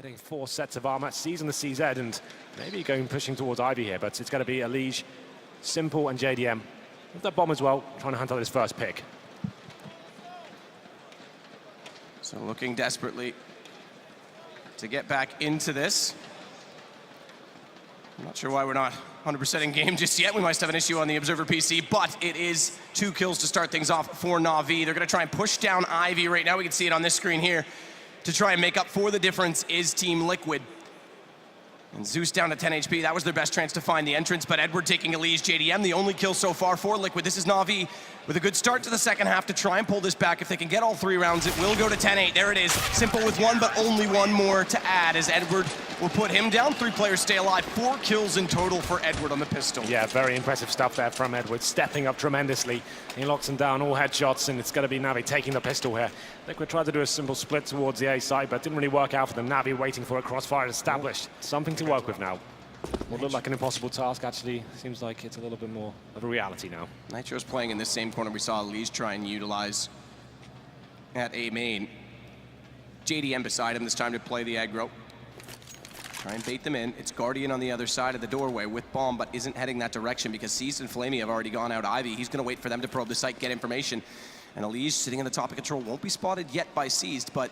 Getting 4 sets of armor, C's on the CZ, and maybe pushing towards Ivy here, but it's going to be Elige, Simple, and JDM. With that bomb as well, trying to hunt out his first pick. So looking desperately to get back into this. I'm not sure why we're not 100% in game just yet. We might have an issue on the Observer PC, but it is 2 kills to start things off for Navi. They're going to try and push down Ivy right now. We can see it on this screen here. To try and make up for the difference is Team Liquid. And Zeus down to 10 HP. That was their best chance to find the entrance, but Edward taking Elige, JDM, the only kill so far for Liquid. This is Navi with a good start to the second half to try and pull this back. If they can get all 3 rounds, it will go to 10-8. There it is. Simple with 1, but only 1 more to add as Edward will put him down. 3 players stay alive. 4 kills in total for Edward on the pistol. Yeah, very impressive stuff there from Edward, stepping up tremendously. He locks him down, all headshots, and it's going to be Navi taking the pistol here. Liquid tried to do a simple split towards the A side, but didn't really work out for them. Navi waiting for a crossfire established. Something to work with now. What looked like an impossible task actually seems like it's a little bit more of a reality now. Nitro's playing in this same corner we saw Elige try and utilize at A main. JDM beside him this time to play the aggro. Try and bait them in. It's Guardian on the other side of the doorway with bomb, but isn't heading that direction because Seized and Flamey have already gone out Ivy. He's going to wait for them to probe the site, get information. And Elige sitting in the top of control won't be spotted yet by Seized, but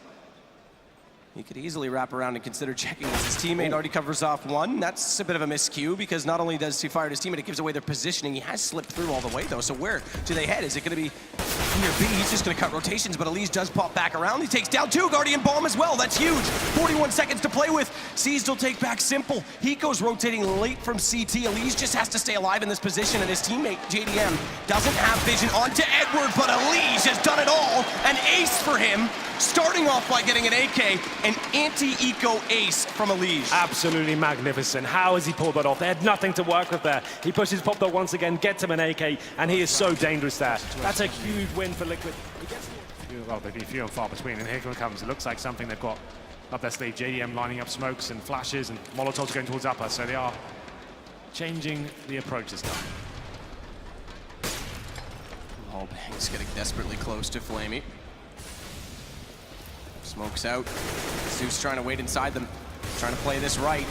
he could easily wrap around and consider checking this. His teammate already covers off 1. That's a bit of a miscue because not only does he fire at his teammate, it gives away their positioning. He has slipped through all the way though, so where do they head? Is it going to be near B? He's just going to cut rotations, but Elige does pop back around. He takes down 2, Guardian bomb as well. That's huge. 41 seconds to play with. Seized will take back Simple. He goes rotating late from CT. Elige just has to stay alive in this position, and his teammate, JDM, doesn't have vision onto Edward, but Elige has done it all. An ace for him, starting off by getting an AK, an anti-eco ace from Elige. Absolutely magnificent. How has he pulled that off? They had nothing to work with there. He pushes Pop Dog once again, gets him an AK, and he is so dangerous there. That's a huge win for Liquid. Well, they'd be few and far between, and here comes. It looks like something they've got up their sleeve. JDM lining up smokes and flashes, and Molotovs going towards upper, so they are changing the approach this time. Wallbang's getting desperately close to Flamey. Smokes out. Zeus trying to wait inside them, trying to play this right.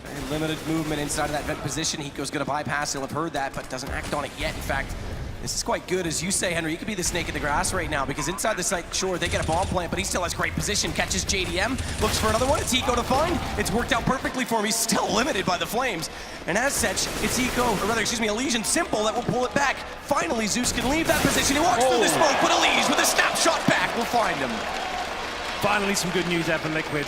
Very limited movement inside of that vent position. Hiko's going to bypass. He'll have heard that, but doesn't act on it yet. In fact, this is quite good, as you say, Henry. You could be the snake in the grass right now because inside the site, sure, they get a bomb plant, but he still has great position. Catches JDM, looks for another one. It's Hiko to find. It's worked out perfectly for him. He's still limited by the flames. And as such, it's Hiko, or rather, excuse me, Elige and Simple that will pull it back. Finally, Zeus can leave that position. He walks through the smoke, but Elige with a snapshot back will find him. Finally, some good news there for Liquid.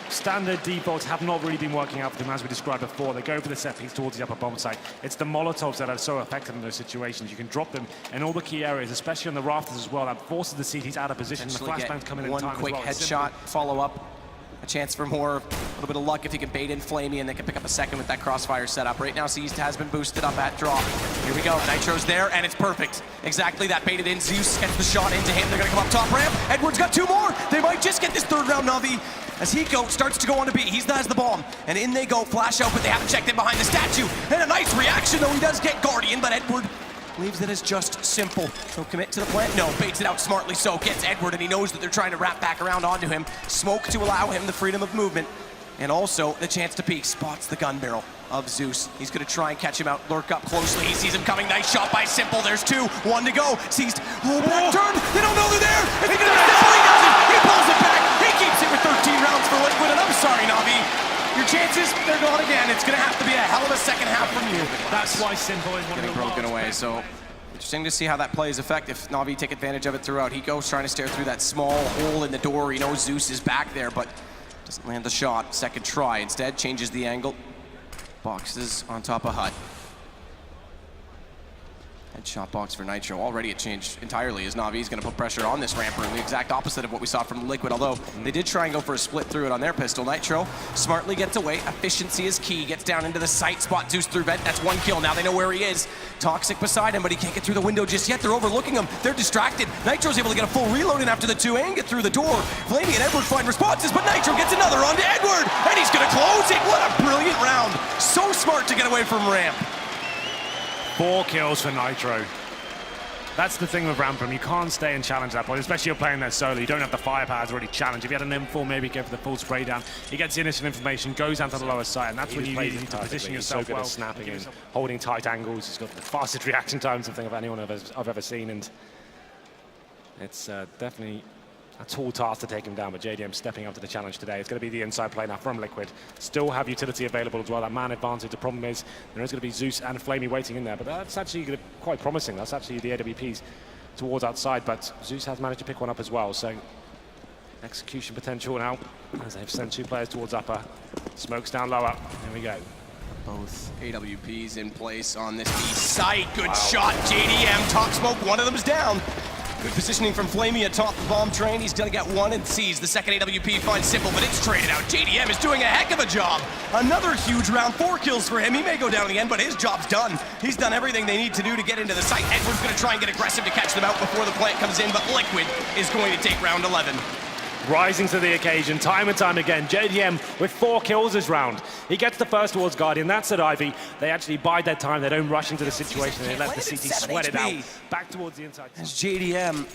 Standard defaults have not really been working out for them, as we described before. They go for the set piece towards the upper bomb site. It's the Molotovs that are so effective in those situations. You can drop them in all the key areas, especially on the rafters as well. That forces the CTs out of position. The flashbangs come in time as well. One quick headshot, follow up. A chance for more, a little bit of luck if he can bait in Flamey, and they can pick up a second with that crossfire setup. Right now, Seized has been boosted up at draw. Here we go, Nitro's there, and it's perfect. Exactly that, baited in. Zeus gets the shot into him. They're gonna come up top ramp. Edward's got 2 more. They might just get this 3rd round, Navi. As Hiko starts to go on to B, he has the bomb, and in they go, flash out, but they haven't checked in behind the statue. And a nice reaction, though he does get Guardian, but Edward leaves it as just Simple. So commit to the plant? No, baits it out smartly so. Gets Edward, and he knows that they're trying to wrap back around onto him. Smoke to allow him the freedom of movement, and also the chance to peek. Spots the gun barrel of Zeus. He's gonna try and catch him out, lurk up closely. He sees him coming, nice shot by Simple. There's 2, 1 to go. Seized, back turn, they don't know they're there. It's gonna Simple, he does it, he pulls it back. He keeps it with 13 rounds for Liquid, and I'm sorry, Navi. Your chances, they're gone again. It's gonna have to be a hell of a second half from you. That's why Simple is one of the broken away, so interesting to see how that plays effect if Navi take advantage of it throughout. He goes trying to stare through that small hole in the door. He knows Zeus is back there, but doesn't land the shot. Second try. Instead, changes the angle. Boxes on top of hut. Headshot box for Nitro. Already it changed entirely as Navi's going to put pressure on this ramper, and the exact opposite of what we saw from Liquid, although they did try and go for a split through it on their pistol. Nitro smartly gets away. Efficiency is key. Gets down into the site. Spot Zeus through vent. That's 1 kill. Now they know where he is. Toxic beside him, but he can't get through the window just yet. They're overlooking him. They're distracted. Nitro's able to get a full reload in after the 2 and get through the door. Flamey and Edward find responses, but Nitro gets another onto Edward, and he's going to close it. What a brilliant round. So smart to get away from ramp. 4 kills for Nitro. That's the thing with Rampam. You can't stay and challenge that point, especially you're playing there solo. You don't have the firepower to really challenge. If you had an M4, maybe go for the full spray down. He gets the initial information, goes down to the lower side, and that's when you need to position yourself so good well. at snapping and holding tight angles. He's got the fastest reaction times of anyone I've ever seen, and it's definitely a tall task to take him down, but JDM stepping up to the challenge today. It's going to be the inside play now from Liquid. Still have utility available as well, that man advantage. The problem is there is going to be Zeus and Flamey waiting in there, but that's actually quite promising. That's actually the AWPs towards outside, but Zeus has managed to pick one up as well, so execution potential now as they've sent 2 players towards upper. Smokes down lower. There we go. Both AWPs in place on this B site. Good shot, JDM. Top smoke, one of them's down. Good positioning from Flamey atop the bomb train. He's gonna get one and sees the second AWP finds Simple, but it's traded out. JDM is doing a heck of a job. Another huge round, 4 kills for him. He may go down in the end, but his job's done. He's done everything they need to do to get into the site. Edward's gonna try and get aggressive to catch them out before the plant comes in, but Liquid is going to take round 11. Rising to the occasion, time and time again. JDM with 4 kills this round. He gets the first towards Guardian. That's at Ivy. They actually bide their time. They don't rush into the situation. They let the CT sweat it out. Back towards the inside. As JDM,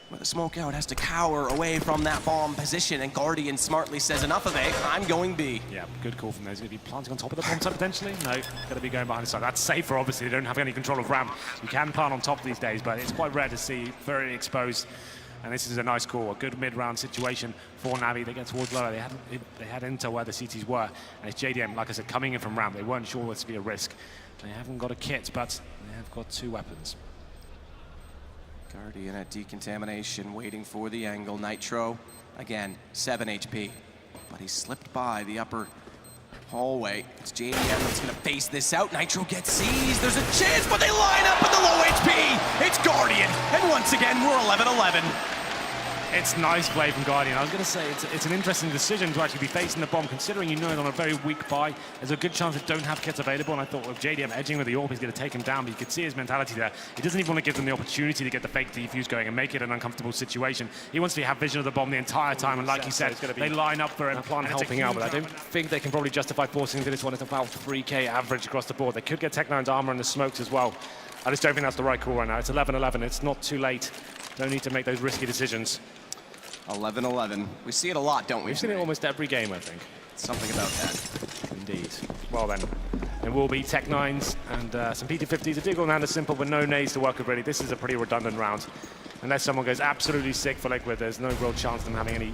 with a smoke out, has to cower away from that bomb position, and Guardian smartly says, enough of it, I'm going B. Yeah, good call from those. Going to be planting on top of the bomb site potentially? No, going to be going behind the side. That's safer, obviously. They don't have any control of ramp. You can plant on top these days, but it's quite rare to see. Very exposed. And this is a nice call, a good mid-round situation for Navi. They get towards lower. They had into where the CTs were. And it's JDM, like I said, coming in from ramp. They weren't sure this would be a risk. They haven't got a kit, but they have got 2 weapons. Guardian at decontamination, waiting for the angle. Nitro, again, 7 HP. But he slipped by the upper hallway. It's JDM that's gonna face this out. Nitro gets seized, there's a chance, but they line up with the low HP. It's Guardian, and once again, we're 11-11. It's nice play from Guardian. I was going to say it's an interesting decision to actually be facing the bomb, considering you know it on a very weak buy. There's a good chance they don't have kits available, and I thought with JDM edging with the AWP, he's going to take him down, but you could see his mentality there. He doesn't even want to give them the opportunity to get the fake defuse going and make it an uncomfortable situation. He wants to have vision of the bomb the entire time, and like you said, they line up for him. Plan helping out, but I don't think they can probably justify forcing into this one. It's about 3K average across the board. They could get Tech9's armor and the smokes as well. I just don't think that's the right call right now. It's 11-11. It's not too late. Don't need to make those risky decisions. 11-11. We see it a lot, don't we? We've seen it almost every game, I think. Something about that. Indeed. Well then, it will be Tech9s and some PT50s. A Diggle and a Simple, but no nades to work with really. This is a pretty redundant round. Unless someone goes absolutely sick for Liquid, there's no real chance of them having any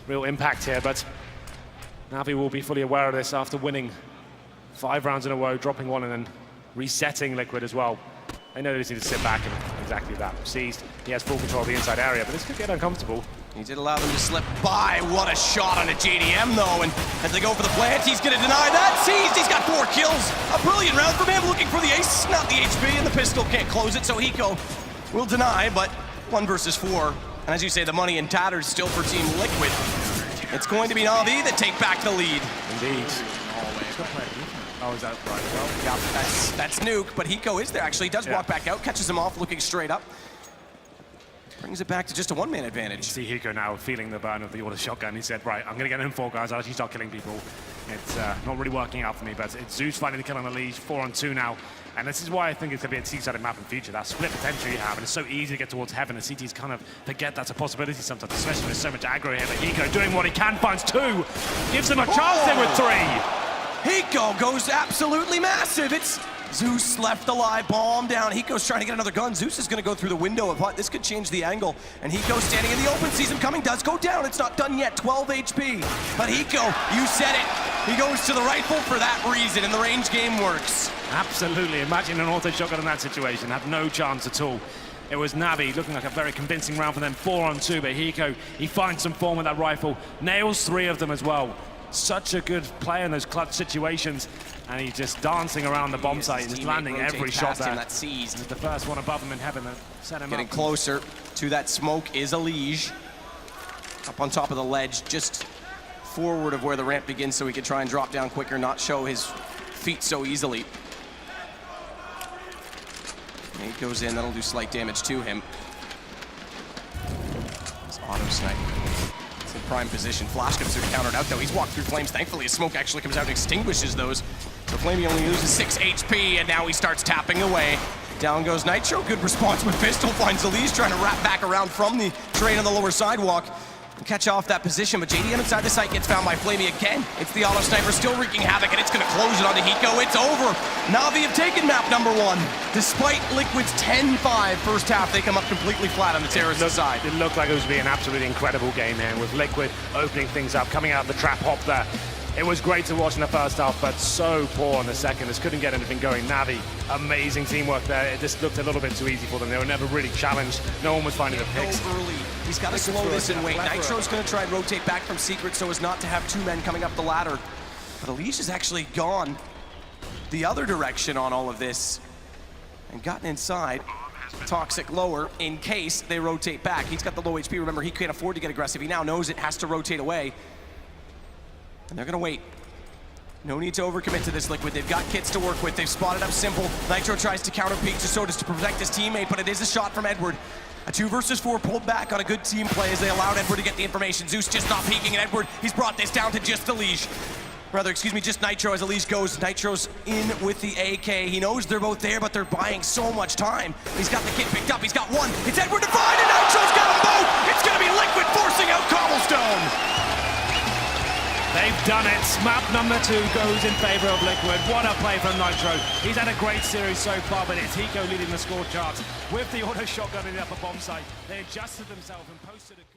real impact here. But Navi will be fully aware of this after winning 5 rounds in a row, dropping 1 and then resetting Liquid as well. They know they just need to sit back and exactly that. Seized. He has full control of the inside area, but this could get uncomfortable. He did allow them to slip by. What a shot on a JDM, though. And as they go for the plant, he's going to deny that. Seized. He's got 4 kills. A brilliant round from him, looking for the ace. Not the HP, and the pistol can't close it, so Hiko will deny, but 1 versus 4. And as you say, the money in tatters still for Team Liquid. It's going to be Navi that take back the lead. Indeed. Oh, is that right? Well, yeah, that's Nuke, but Hiko is there, actually. He does walk back out, catches him off, looking straight up. Brings it back to just a 1-man advantage. You see Hiko now feeling the burn of the auto shotgun. He said, right, I'm going to get in 4 guys. I'll actually start killing people. It's not really working out for me, but it's Zeus finding the kill on the lead, 4-on-2 now. And this is why I think it's going to be a T-sided map in future. That split potential you have, and it's so easy to get towards heaven. The CTs kind of forget that's a possibility sometimes, especially when there's so much aggro here. But Hiko doing what he can, finds 2. Gives them a chance there with 3. Hiko goes absolutely massive. It's Zeus left alive, bomb down. Hiko's trying to get another gun. Zeus is going to go through the window of what this could change the angle. And Hiko standing in the open, sees him coming, does go down. It's not done yet, 12 HP. But Hiko, you said it. He goes to the rifle for that reason, and the range game works. Absolutely. Imagine an auto shotgun in that situation. Had no chance at all. It was Navi looking like a very convincing round for them, 4-on-2. But Hiko, he finds some form with that rifle, nails 3 of them as well. Such a good player in those clutch situations, and he's just dancing around the bomb site, just landing every shot there. That seized. The first one above him in heaven that set him Getting up. closer to that smoke is a Liege. Up on top of the ledge, just forward of where the ramp begins, so he can try and drop down quicker, not show his feet so easily. And he goes in, that'll do slight damage to him. It's auto snipe. In prime position. Flash comes through to counter it out, though. He's walked through flames. Thankfully, his smoke actually comes out and extinguishes those. So Flamey only loses 6 HP, and now he starts tapping away. Down goes Nitro, good response with pistol, finds Elise trying to wrap back around from the train on the lower sidewalk. Catch off that position, but JDM inside the site gets found by Flamey again. It's the auto sniper still wreaking havoc, and it's going to close it on the Hiko. It's over. Navi have taken map number 1. Despite Liquid's 10-5 first half, they come up completely flat on the terrorist side. It looked like it was going to be an absolutely incredible game here with Liquid opening things up, coming out of the trap hop there. It was great to watch in the first half, but so poor in the second. Just couldn't get anything going. Navi, amazing teamwork there. It just looked a little bit too easy for them. They were never really challenged. No one was finding the picks. Early. He's got to slow this and wait. Nitro's going to try and rotate back from Secret so as not to have 2 men coming up the ladder. But Elise has actually gone the other direction on all of this and gotten inside. Toxic lower in case they rotate back. He's got the low HP. Remember, he can't afford to get aggressive. He now knows it has to rotate away. And they're going to wait. No need to overcommit to this Liquid. They've got kits to work with. They've spotted up Simple. Nitro tries to counter peek to Sodas to protect his teammate, but it is a shot from Edward. A 2 versus 4 pulled back on a good team play as they allowed Edward to get the information. Zeus just not peeking, and Edward, he's brought this down to just Elise. Rather, excuse me, just Nitro as Elise goes. Nitro's in with the AK. He knows they're both there, but they're buying so much time. He's got the kit picked up. He's got one. It's Edward to find, and Nitro's got them both. It's going to be Liquid forcing out Cobblestone. They've done it. Map number 2 goes in favor of Liquid. What a play from Nitro. He's had a great series so far, but it's Hiko leading the score charts. With the auto shotgun in the upper bomb site, they adjusted themselves and posted a good...